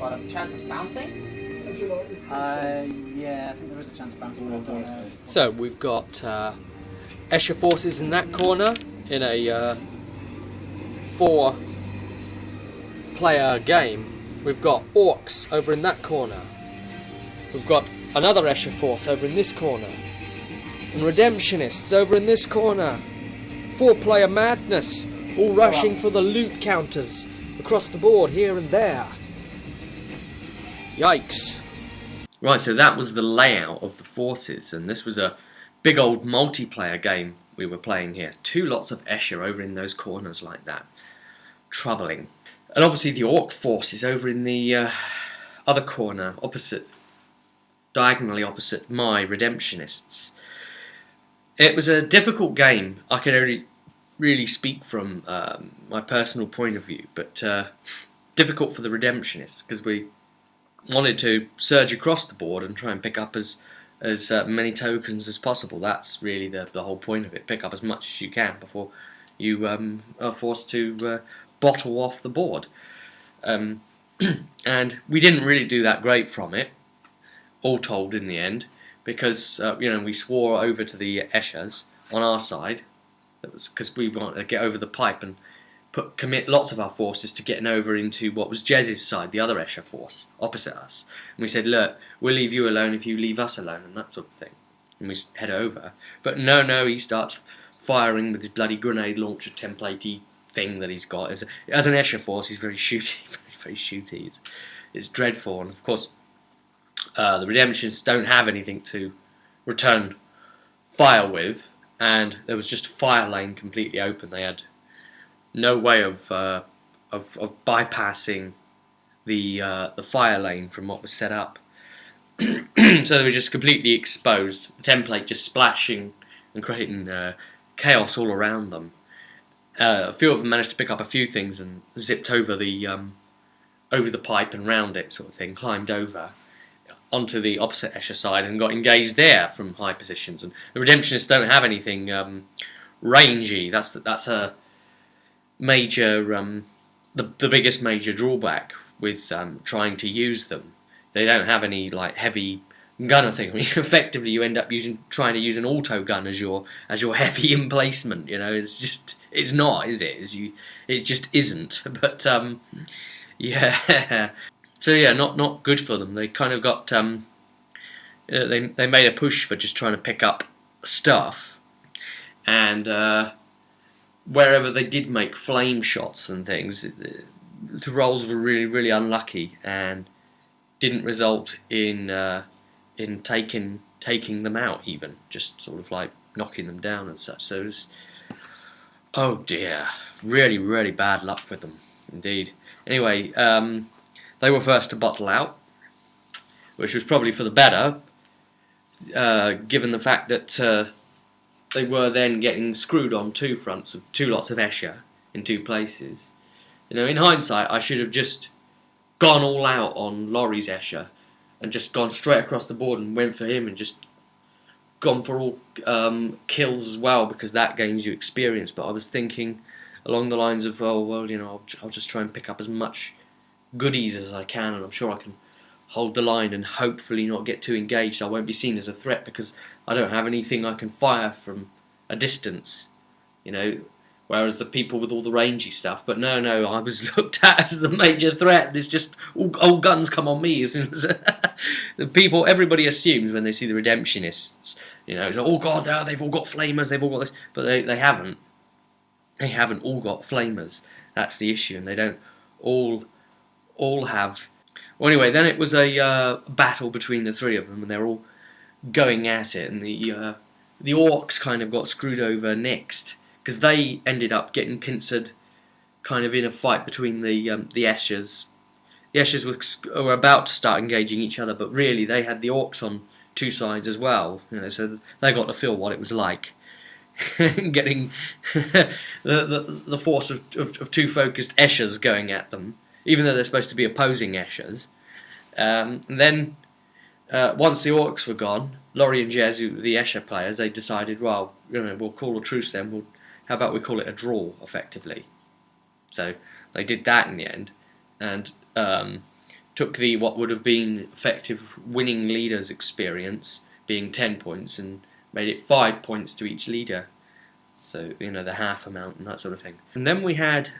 got a chance of bouncing? Yeah, I think there is a chance of bouncing. So we've got Escher forces in that corner in a 4-player game. We've got Orcs over in that corner. We've got another Escher force over in this corner. And Redemptionists over in this corner. 4-player madness, all rushing for the loot counters across the board here and there. Yikes. Right, so that was the layout of the forces, and this was a big old multiplayer game we were playing here. 2 lots of Escher over in those corners like that. Troubling. And obviously the Orc force is over in the other corner, diagonally opposite my Redemptionists. It was a difficult game. I can only really speak from my personal point of view, but difficult for the Redemptionists because we wanted to surge across the board and try and pick up as many tokens as possible. That's really the whole point of it. Pick up as much as you can before you are forced to bottle off the board. And we didn't really do that great from it, all told in the end, because we swore over to the Eschers on our side. That was because we wanted to get over the pipe and commit lots of our forces to getting over into what was Jez's side, the other Escher force, opposite us. And we said, look, we'll leave you alone if you leave us alone, and that sort of thing. And we head over. But no, he starts firing with his bloody grenade launcher templatey thing that he's got. As an Escher force, he's very shooty, very shooty. It's dreadful, and of course, the Redemptionists don't have anything to return fire with, and there was just a fire lane completely open. They had no way of bypassing the fire lane from what was set up. So they were just completely exposed. The template just splashing and creating chaos all around them. A few of them managed to pick up a few things and zipped over the pipe and round it, sort of thing. Climbed over onto the opposite Escher side and got engaged there from high positions. And the Redemptionists don't have anything rangy. That's a major, the biggest major drawback with trying to use them. They don't have any like heavy gunner thing. I mean, effectively, you end up trying to use an auto gun as your heavy emplacement. It's not, is it? It just isn't. But yeah. So yeah, not good for them. They kind of got they made a push for just trying to pick up stuff, and wherever they did make flame shots and things, the rolls were really, really unlucky and didn't result in taking them out, even just sort of like knocking them down and such. So it was, oh dear, really, really bad luck with them indeed. Anyway, they were first to bottle out, which was probably for the better, given the fact that they were then getting screwed on 2 fronts of 2 lots of Escher in 2 places. In hindsight, I should have just gone all out on Laurie's Escher and just gone straight across the board and went for him and just gone for all kills as well, because that gains you experience. But I was thinking along the lines of, oh well, I'll just try and pick up as much goodies as I can, and I'm sure I can hold the line and hopefully not get too engaged. I won't be seen as a threat because I don't have anything I can fire from a distance, whereas the people with all the rangy stuff. But no, I was looked at as the major threat. There's just all guns come on me as soon as everybody assumes when they see the Redemptionists, it's like, oh god, they've all got flamers, they've all got this, but they haven't. They haven't all got flamers. That's the issue, and they don't all have. Well, anyway, then it was a battle between the 3 of them, and they're all going at it, and the Orcs kind of got screwed over next, because they ended up getting pincered kind of in a fight between the Eschers. The Eschers were about to start engaging each other, but really they had the Orcs on 2 sides as well, so they got to feel what it was like. Getting the force of 2 focused Eschers going at them, even though they're supposed to be opposing Eschers. Then, once the Orcs were gone, Laurie and Jez, the Escher players, they decided, well, we'll call a truce then. How about we call it a draw, effectively? So they did that in the end, and took the what would have been effective winning leaders experience, being 10 points, and made it 5 points to each leader. So, the half amount and that sort of thing. And then we had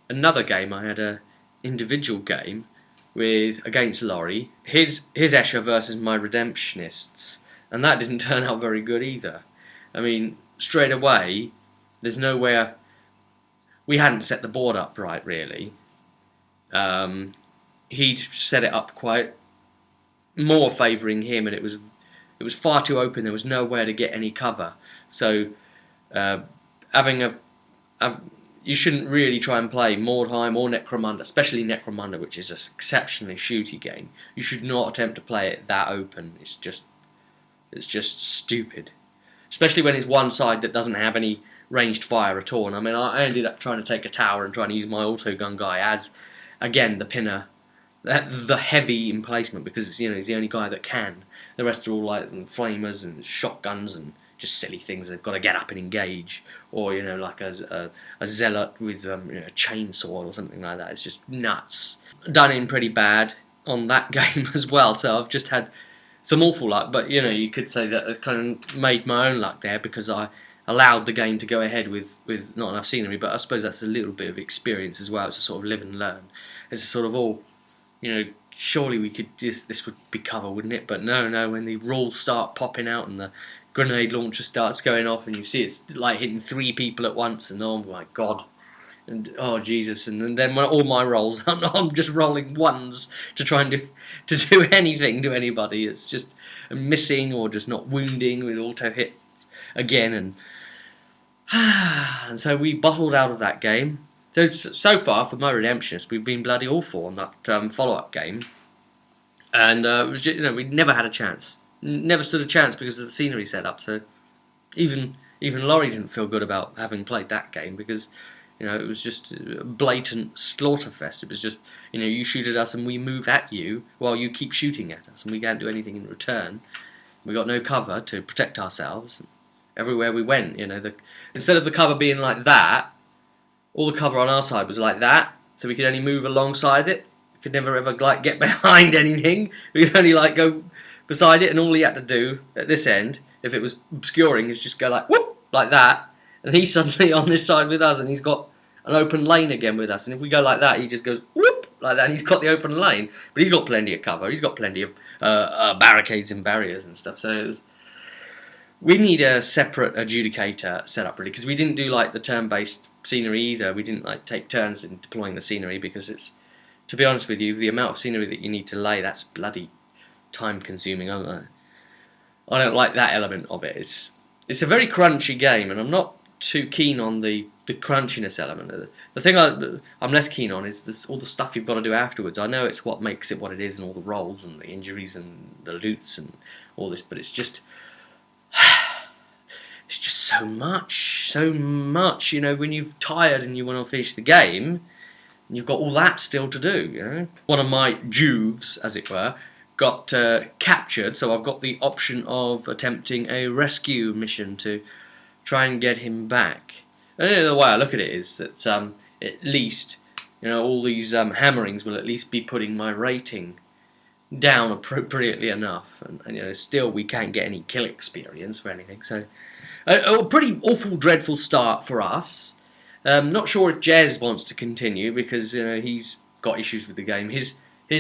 another game. I had a individual game against Laurie. His Escher versus my Redemptionists. And that didn't turn out very good either. I mean, straight away, there's nowhere... We hadn't set the board up right, really. He'd set it up quite more favouring him, and it was far too open. There was nowhere to get any cover. So, you shouldn't really try and play Mordheim or Necromunda, especially Necromunda, which is an exceptionally shooty game. You should not attempt to play it that open. It's just stupid. Especially when it's one side that doesn't have any ranged fire at all. And I mean, I ended up trying to take a tower and trying to use my autogun guy as, again, the pinner, the heavy emplacement, because it's, he's the only guy that can. The rest are all like flamers and shotguns and just silly things they've got to get up and engage, or like a zealot with a chainsaw or something like that. It's just nuts. Done in pretty bad on that game as well. So I've just had some awful luck, but you could say that I kind of made my own luck there because I allowed the game to go ahead with not enough scenery. But I suppose that's a little bit of experience as well. It's a sort of live and learn. It's a sort of all, surely we could this would be cover, wouldn't it? But no, when the rules start popping out and the grenade launcher starts going off and you see it's like hitting 3 people at once, and oh my god, and oh Jesus, and then all my rolls, I'm just rolling ones to try and do anything to anybody. It's just missing or just not wounding with auto hit again, and so we bottled out of that game. So far for my Redemptionist, we've been bloody awful on that follow-up game, and it was just, we never had a chance. Never stood a chance because of the scenery setup. So even Laurie didn't feel good about having played that game because it was just a blatant slaughterfest. It was just you shoot at us and we move at you while you keep shooting at us, and we can't do anything in return. We got no cover to protect ourselves. Everywhere we went, instead of the cover being like that, all the cover on our side was like that, so we could only move alongside it. We could never ever get behind anything. We could only go beside it, and all he had to do at this end, if it was obscuring, is just go like whoop, like that, and he's suddenly on this side with us, and he's got an open lane again with us. And if we go like that, he just goes whoop, like that, and he's got the open lane, but he's got plenty of cover. He's got plenty of barricades and barriers and stuff. So we need a separate adjudicator set up, really, because we didn't do like the turn-based scenery either. We didn't take turns in deploying the scenery, because it's, to be honest with you, the amount of scenery that you need to lay, that's bloody time consuming. I don't like that element of it. It's a very crunchy game, and I'm not too keen on the crunchiness element. The thing I'm less keen on is all the stuff you've got to do afterwards. I know it's what makes it what it is, and all the rolls and the injuries and the loots and all this, but it's just so much, when you've tired and you want to finish the game, you've got all that still to do. One of my juves, as it were, got captured, so I've got the option of attempting a rescue mission to try and get him back. And the way I look at it is that at least all these hammerings will at least be putting my rating down appropriately enough, and still we can't get any kill experience for anything. So a pretty awful, dreadful start for us. Not sure if Jez wants to continue because he's got issues with the game. His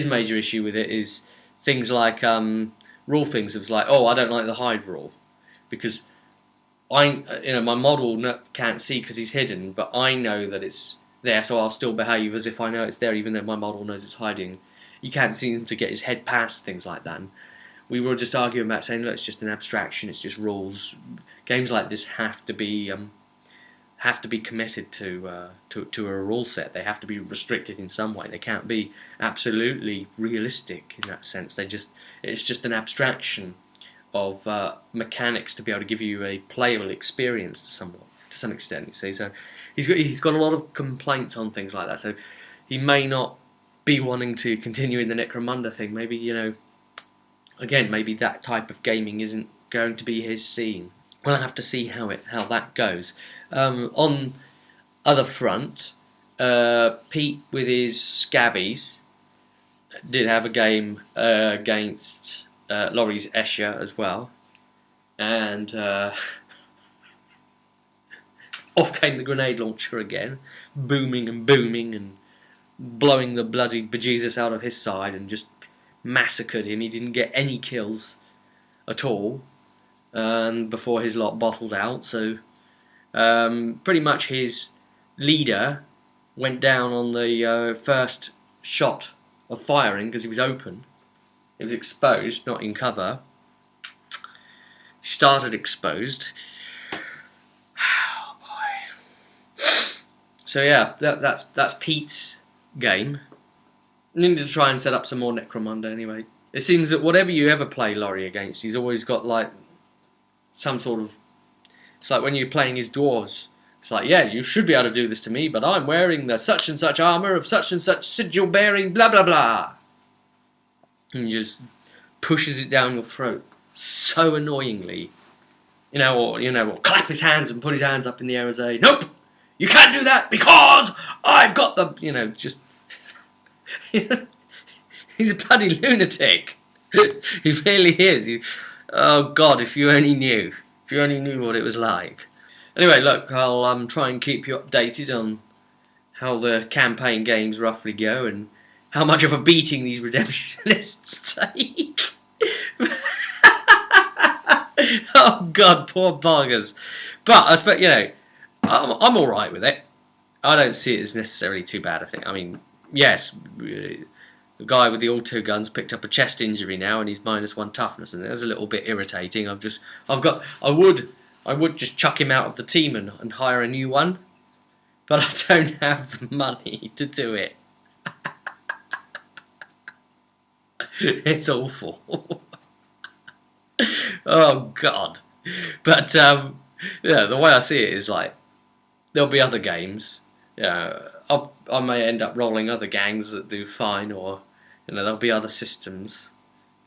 major issue with it is things like rule things. It was like, oh, I don't like the hide rule because my model can't see because he's hidden, but I know that it's there, so I'll still behave as if I know it's there, even though my model knows it's hiding. You can't seem to get his head past things like that. And we were just arguing about saying, look, it's just an abstraction, it's just rules. Games like this have to be committed to a rule set. They have to be restricted in some way. They can't be absolutely realistic in that sense. It's just an abstraction of mechanics to be able to give you a playable experience to some extent. You see, so he's got a lot of complaints on things like that. So he may not be wanting to continue in the Necromunda thing. Maybe again, maybe that type of gaming isn't going to be his scene. We'll have to see how that goes. On other front, Pete with his scavies did have a game against Laurie's Escher as well, and off came the grenade launcher again, booming and booming and blowing the bloody bejesus out of his side, and just massacred him. He didn't get any kills at all, before his lot bottled out. So pretty much his leader went down on the first shot of firing because he was open. It was exposed, not in cover. He started exposed. Oh boy. So yeah, that's Pete's game. I need to try and set up some more Necromunda anyway. It seems that whatever you ever play Laurie against, he's always got like some sort of... It's like when you're playing his dwarves. It's like, yeah, you should be able to do this to me, but I'm wearing the such and such armour of such and such sigil bearing blah blah blah. And he just pushes it down your throat so annoyingly. Or clap his hands and put his hands up in the air and say, nope, you can't do that because I've got the... just... He's a bloody lunatic. He really is. Oh God, if you only knew. If you only knew what it was like. Anyway, look, I'll try and keep you updated on how the campaign games roughly go and how much of a beating these Redemptionists take. Oh God, poor buggers. But I suppose, I'm all right with it. I don't see it as necessarily too bad a thing. I mean, yes, the guy with the auto guns picked up a chest injury now, and he's -1 toughness, and that's a little bit irritating. I would just chuck him out of the team and hire a new one, but I don't have the money to do it. It's awful. Oh God. But yeah, the way I see it is like there'll be other games. I may end up rolling other gangs that do fine, or there'll be other systems.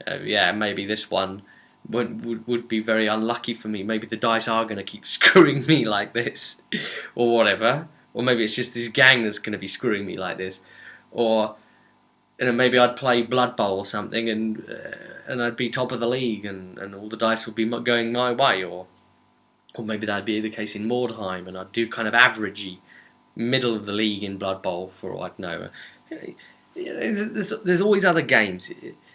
Maybe this one would be very unlucky for me. Maybe the dice are going to keep screwing me like this, or whatever. Or maybe it's just this gang that's going to be screwing me like this, or maybe I'd play Blood Bowl or something, and I'd be top of the league, and all the dice would be going my way, or maybe that'd be the case in Mordheim, and I'd do kind of averagey, middle of the league in Blood Bowl for all I'd know. There's always other games.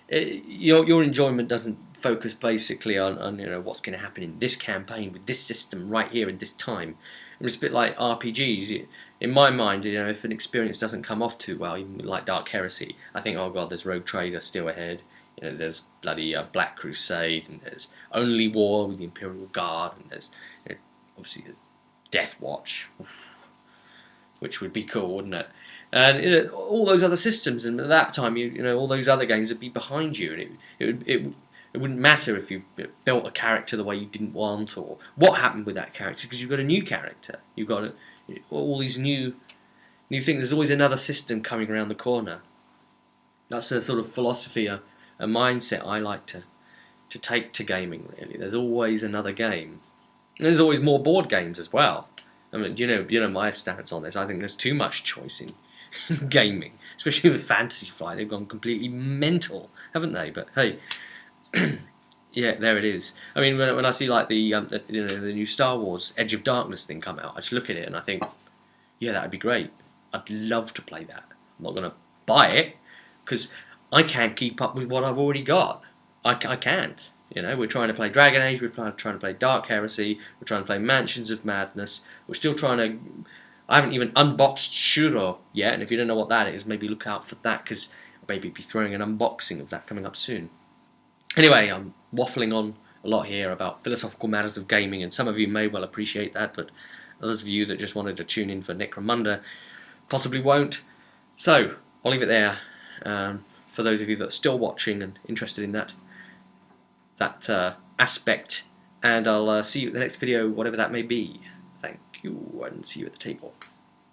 Your enjoyment doesn't focus basically on what's going to happen in this campaign with this system right here at this time. It's a bit like RPGs. In my mind, if an experience doesn't come off too well, even like Dark Heresy, I think, oh God, there's Rogue Trader still ahead. There's bloody Black Crusade, and there's Only War with the Imperial Guard, and there's obviously Death Watch, which would be cool, wouldn't it? And all those other systems, and at that time, all those other games would be behind you, and it wouldn't matter if you've built a character the way you didn't want, or what happened with that character, because you've got a new character, you've got all these new things. There's always another system coming around the corner. That's a sort of philosophy, a mindset I like to take to gaming. Really, there's always another game. And there's always more board games as well. I mean, you know my stance on this. I think there's too much choice in gaming, especially with Fantasy Flight. They've gone completely mental, haven't they? But hey, yeah, there it is. I mean, when I see like the new Star Wars Edge of Darkness thing come out, I just look at it and I think, yeah, that'd be great. I'd love to play that. I'm not gonna buy it because I can't keep up with what I've already got. I can't. We're trying to play Dragon Age, we're trying to play Dark Heresy, we're trying to play Mansions of Madness, we're still trying to... I haven't even unboxed Shuro yet, and if you don't know what that is, maybe look out for that, because I'll maybe be throwing an unboxing of that coming up soon. Anyway, I'm waffling on a lot here about philosophical matters of gaming, and some of you may well appreciate that, but others of you that just wanted to tune in for Necromunda possibly won't. So, I'll leave it there. For those of you that are still watching and interested in that aspect, and I'll see you at the next video, whatever that may be. Thank you, and see you at the table.